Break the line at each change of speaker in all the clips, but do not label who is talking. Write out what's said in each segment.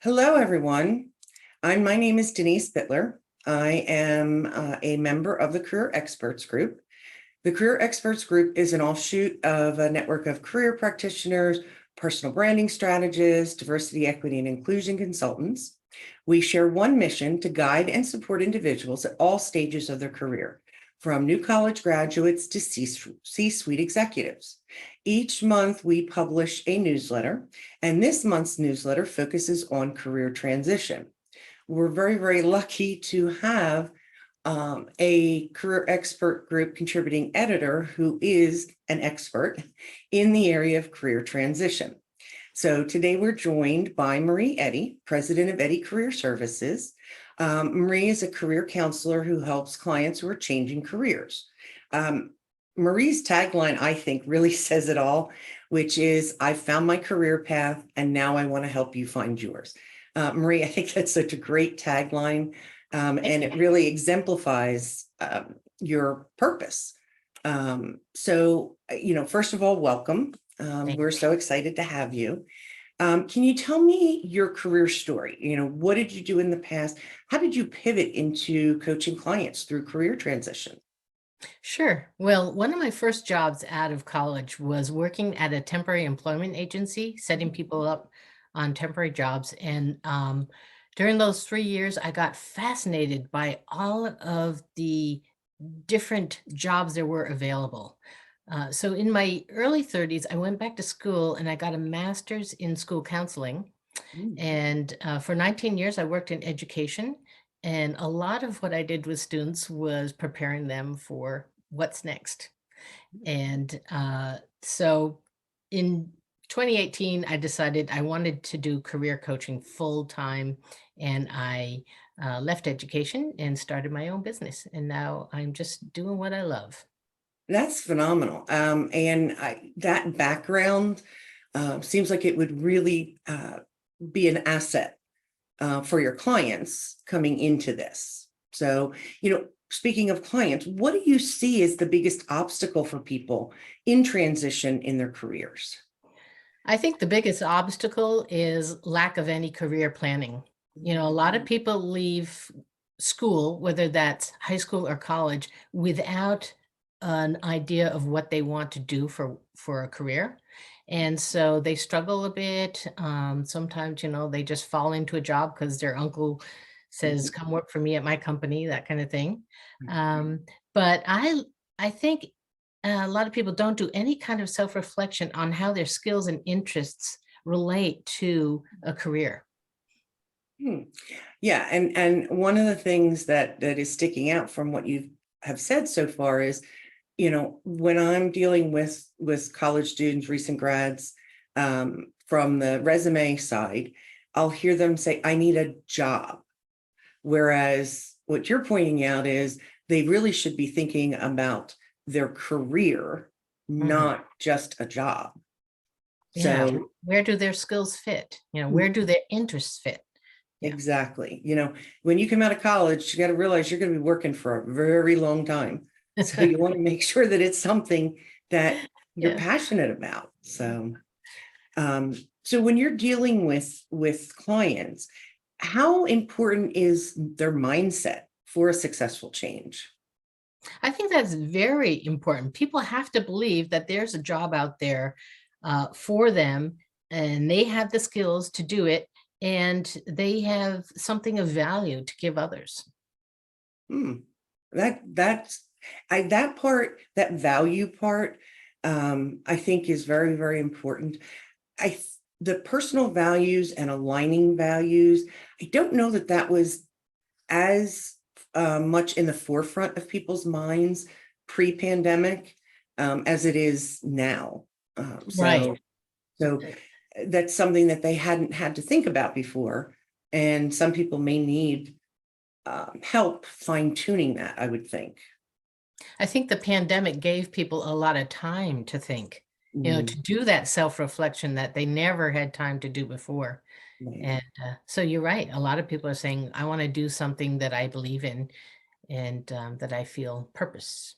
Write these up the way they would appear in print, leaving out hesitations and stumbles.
Hello, everyone. My name is Denise Bitler. I am a member of the Career Experts Group. The Career Experts Group is an offshoot of a network of career practitioners, personal branding strategists, diversity, equity, and inclusion consultants. We share one mission to guide and support individuals at all stages of their career, from new college graduates to C-suite executives. Each month, we publish a newsletter, and this month's newsletter focuses on career transition. We're very, very lucky to have a career expert group contributing editor who is an expert in the area of career transition. So today we're joined by Marie Eddy, president of Eddy Career Services. Marie is a career counselor who helps clients who are changing careers. Marie's tagline, I think, really says it all, which is, I found my career path and now I want to help you find yours. Marie, I think that's such a great tagline, and it really exemplifies your purpose. First of all, welcome. We're so excited to have you. Can you tell me your career story? What did you do in the past? How did you pivot into coaching clients through career transition?
Sure. Well, one of my first jobs out of college was working at a temporary employment agency, setting people up on temporary jobs. And during those 3 years, I got fascinated by all of the different jobs there were available. So in my early 30s, I went back to school and I got a master's in school counseling.
Mm.
And for 19 years, I worked in education. And a lot of what I did with students was preparing them for what's next. And so in 2018, I decided I wanted to do career coaching full time. And I left education and started my own business. And now I'm just doing what I love.
That's phenomenal. That background seems like it would really be an asset for your clients coming into this. So, speaking of clients, what do you see as the biggest obstacle for people in transition in their careers?
I think the biggest obstacle is lack of any career planning. A lot of people leave school, whether that's high school or college, without an idea of what they want to do for a career. And so they struggle a bit. Sometimes, they just fall into a job because their uncle says, come work for me at my company, that kind of thing. Um, but I think a lot of people don't do any kind of self-reflection on how their skills and interests relate to a career.
Hmm. Yeah, and one of the things that is sticking out from what you have said so far is, when I'm dealing with college students, recent grads, from the resume side, I'll hear them say, "I need a job." Whereas what you're pointing out is they really should be thinking about their career,
Mhm.
not just a job.
Yeah.
So
Where do their skills fit? Where do their interests fit? Yeah.
exactly. When you come out of college, you got to realize you're going to be working for a very long time. So you want to make sure that it's something that you're
Yeah.
passionate about. Um, so when you're dealing with clients, how important is their mindset for a successful change?
I think that's very important. People have to believe that there's a job out there for them, and they have the skills to do it, and they have something of value to give others.
Hmm. That value part, I think is very, very important. The personal values and aligning values, I don't know that was as much in the forefront of people's minds pre-pandemic as it is now. Um,
Right.
so, so that's something that they hadn't had to think about before, and some people may need help fine tuning that, I would think.
I think the pandemic gave people a lot of time to think,
Mm,
to do that self-reflection that they never had time to do before.
right.
And so you're right. A lot of people are saying, I want to do something that I believe in and that I feel purpose.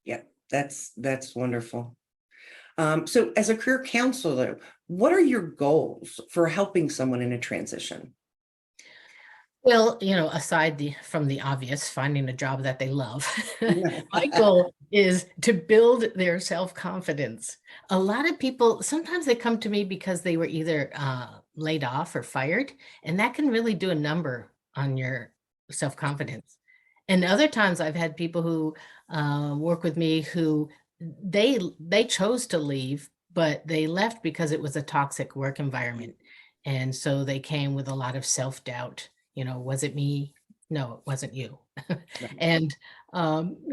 Yeah, that's wonderful. So as a career counselor, what are your goals for helping someone in a transition?
Well, from the obvious, finding a job that they love,
Yeah.
my goal is to build their self-confidence. A lot of people, sometimes they come to me because they were either laid off or fired, and that can really do a number on your self-confidence. And other times I've had people who work with me who they chose to leave, but they left because it was a toxic work environment. And so they came with a lot of self-doubt. Was it me? No, it wasn't you.
Right.
And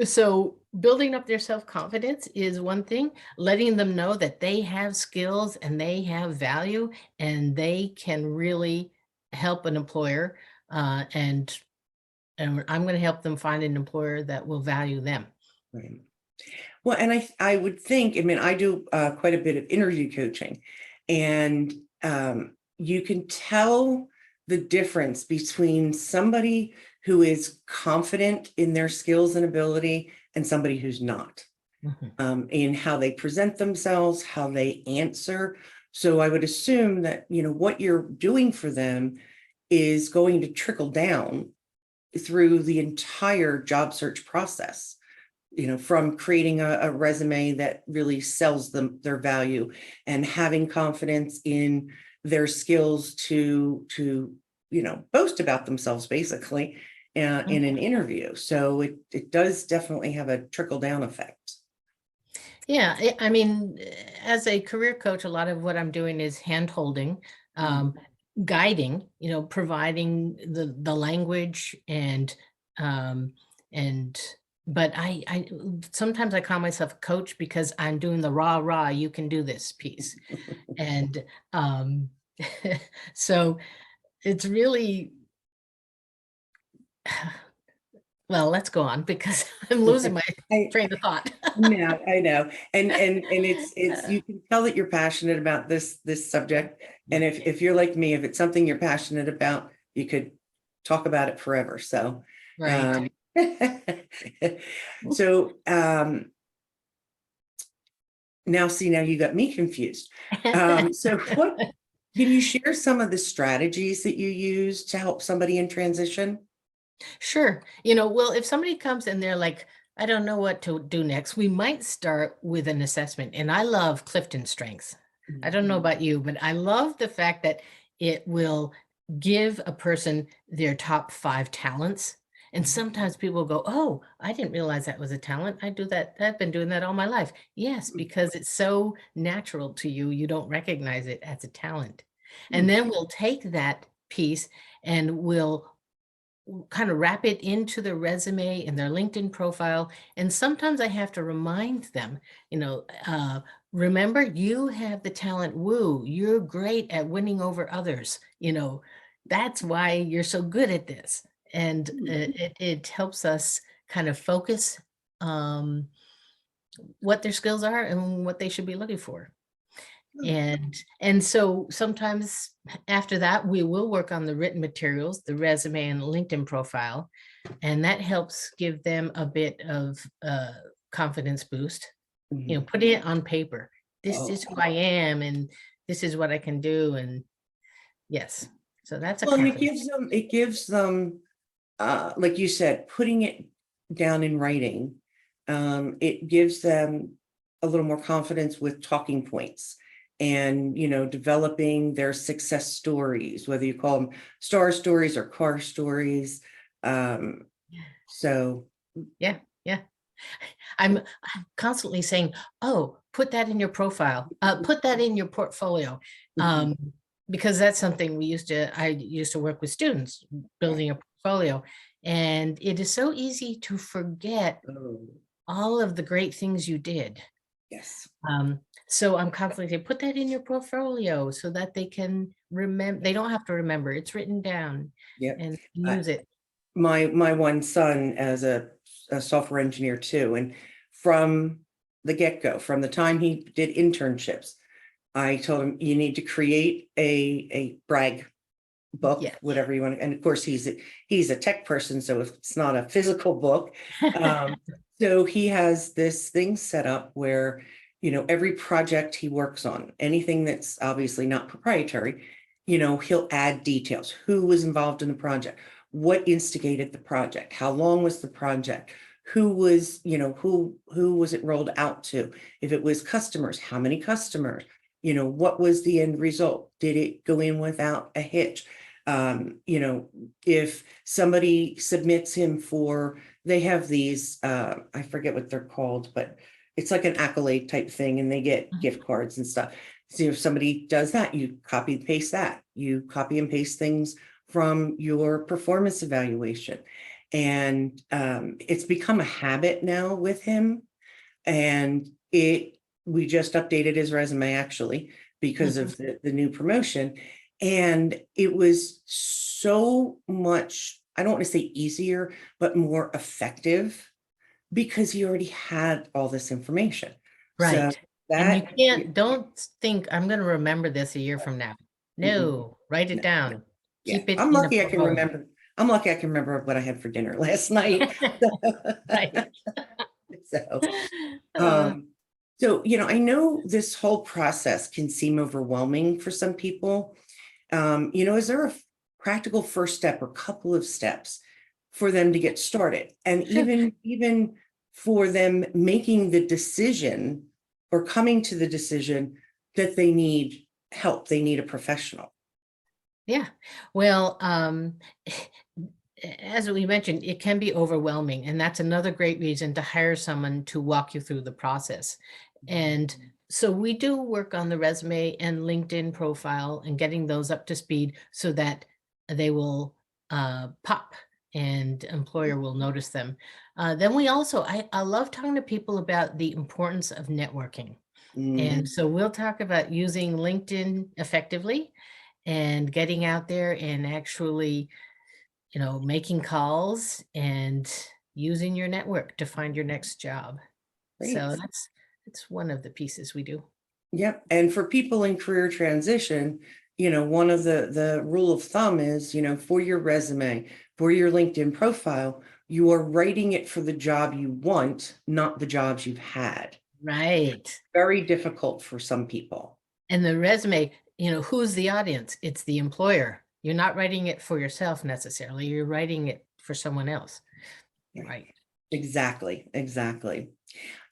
so building up their self-confidence is one thing, letting them know that they have skills and they have value and they can really help an employer. And I'm going to help them find an employer that will value them.
Right. Well, and I would think, I mean, I do quite a bit of interview coaching, and you can tell the difference between somebody who is confident in their skills and ability and somebody who's not,
Mhm.
in how they present themselves, how they answer. So I would assume that, what you're doing for them is going to trickle down through the entire job search process, from creating a resume that really sells them their value and having confidence in their skills to boast about themselves, basically, in an interview. So it does definitely have a trickle down effect.
Yeah, I mean, as a career coach, a lot of what I'm doing is hand holding, um, guiding, providing the language um, and but I sometimes I call myself a coach because I'm doing the rah rah, you can do this piece. And um, so it's really well, let's go on because I'm losing my
I
train of thought.
know, I know. And it's you can tell that you're passionate about this subject. And if you're like me, if it's something you're passionate about, you could talk about it forever. So
Right.
um so now you got me confused. So what can you share some of the strategies that you use to help somebody in transition?
Sure. Well, if somebody comes and they're like, I don't know what to do next, we might start with an assessment. And I love Clifton Strengths. I don't know about you, but I love the fact that it will give a person their top 5 talents. And sometimes people go, oh, I didn't realize that was a talent. I do that. I've been doing that all my life. Yes, because it's so natural to you. You don't recognize it as a talent. And then we'll take that piece and we'll kind of wrap it into their resume and their LinkedIn profile. And sometimes I have to remind them, remember, you have the talent woo. You're great at winning over others. That's why you're so good at this. And it helps us kind of focus what their skills are and what they should be looking for. And so sometimes after that, we will work on the written materials, the resume and LinkedIn profile, and that helps give them a bit of confidence boost.
Mhm.
Putting it on paper. This
Oh.
is who I am, and this is what I can do. And yes, so that's a
Well, and it
confidence.
gives them, like you said, putting it down in writing. It gives them a little more confidence with talking points and, developing their success stories, whether you call them star stories or car stories. Um, so,
Yeah, yeah. I'm constantly saying, "Oh, put that in your profile. Put that in your portfolio,"
mhm.
um, because that's something I used to work with students building a portfolio, and it is so easy to forget
Oh,
all of the great things you did.
yes.
Um, so I'm constantly saying, "Put that in your portfolio so that they can remember. They don't have to remember. It's written down
Yep.
and
Uh,
use it."
my one son as a software engineer too, and from the get-go, from the time he did internships, I told him you need to create a brag book,
Yes.
whatever you want. And of course, he's a tech person, so it's not a physical book. Um, so he has this thing set up where every project he works on, anything that's obviously not proprietary, he'll add details. Who was involved in the project? What instigated the project? How long was the project? Who was, who was it rolled out to? If it was customers, how many customers? What was the end result? Did it go in without a hitch? If somebody submits him for, they have these, I forget what they're called, but it's like an accolade type thing, and they get gift cards and stuff. So if somebody does that, you copy and paste that. You copy and paste things from your performance evaluation. And it's become a habit now with him. And we just updated his resume actually because of the new promotion. And it was so much, I don't want to say easier, but more effective because he already had all this information.
Right.
So
And you
that,
don't think, I'm going to remember this a year from now. No, write it
no,
down.
yeah,
Keep it
I'm
in a
lucky I can
portfolio.
remember. I'm lucky I can remember what I had for dinner last night.
Right.
So,
Uh,
I know this whole process can seem overwhelming for some people. Is there a practical first step or couple of steps for them to get started? And even for them making the decision or coming to the decision that they need help, they need a professional.
Yeah. Well, as we mentioned, it can be overwhelming, and that's another great reason to hire someone to walk you through the process. And so we do work on the resume and LinkedIn profile and getting those up to speed so that they will pop and employer will notice them. Then we also, I love talking to people about the importance of networking. And so we'll talk about using LinkedIn effectively and getting out there and actually, making calls and using your network to find your next job. So
Great.
that's one of the pieces we do.
Yep. And for people in career transition, one of the rule of thumb is, for your resume, for your LinkedIn profile, you are writing it for the job you want, not the jobs you've had.
Right.
Very difficult for some people.
And the resume, who's the audience? It's the employer. You're not writing it for yourself necessarily. You're writing it for someone else.
Yeah.
Right.
Exactly. Exactly.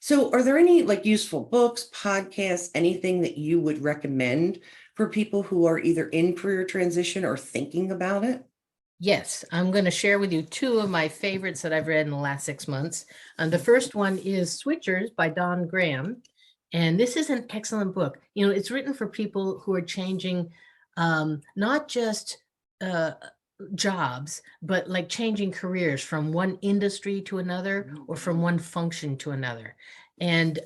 So are there any useful books, podcasts, anything that you would recommend for people who are either in career transition or thinking about it?
Yes, I'm going to share with you two of my favorites that I've read in the last 6 months. And the first one is Switchers by Don Graham. And this is an excellent book. It's written for people who are changing not just jobs, but like changing careers from one industry to another or from one function to another. And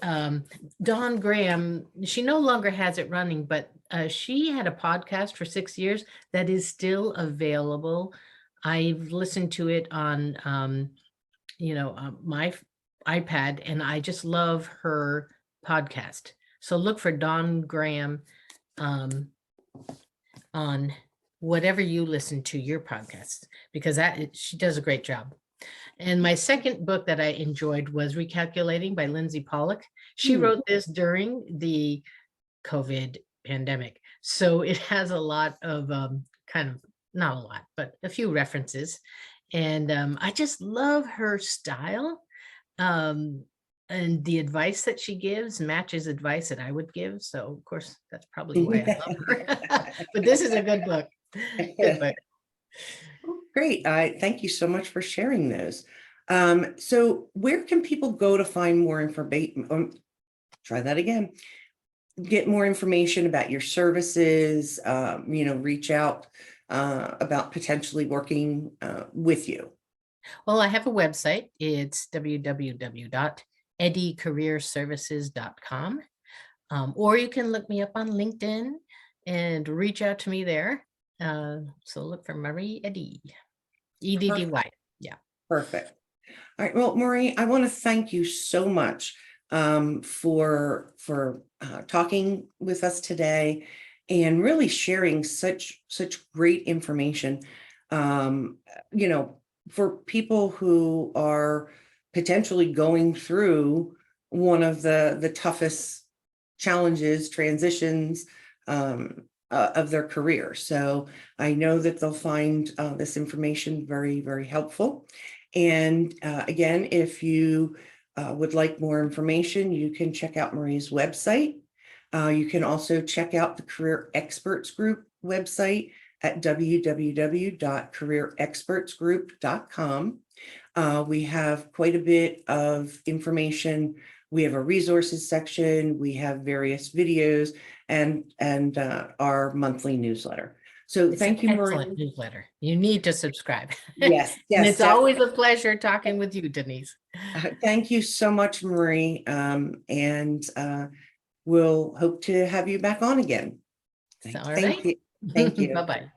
Dawn Graham, she no longer has it running, but she had a podcast for 6 years that is still available. I've listened to it on, my iPad, and I just love her podcast. So look for Dawn Graham on whatever you listen to your podcasts, because she does a great job. And my second book that I enjoyed was Recalculating by Lindsay Pollock. She wrote this during the COVID pandemic. So it has a lot of kind of, not a lot, but a few references. And I just love her style. And the advice that she gives matches advice that I would give. So of course, that's probably why I love her. But this is a good book. Good book.
Great. I thank you so much for sharing those. So where can people go to find more information? Try that again. Get more information about your services, reach out about potentially working with you.
Well, I have a website. It's www.eddycareerservices.com. Or you can look me up on LinkedIn and reach out to me there. So look for Marie Eddy, EDDY. Yeah.
Perfect. All right. Well, Marie, I want to thank you so much for talking with us today and really sharing such great information. Um, for people who are potentially going through one of the toughest challenges, transitions of their career. So I know that they'll find this information very, very helpful. And again, if you would like more information, you can check out Marie's website. You can also check out the Career Experts Group website at www.careerexpertsgroup.com. We have quite a bit of information. We have a resources section. We have various videos and our monthly newsletter. So
It's
thank
an
you,
excellent
Marie.
newsletter. You need to subscribe.
Yes,
And
yes,
it's always
definitely.
a pleasure talking with you, Denise.
Thank you so much, Marie. And we'll hope to have you back on again.
So, all
Thank
right.
you. Thank you.
Bye-bye.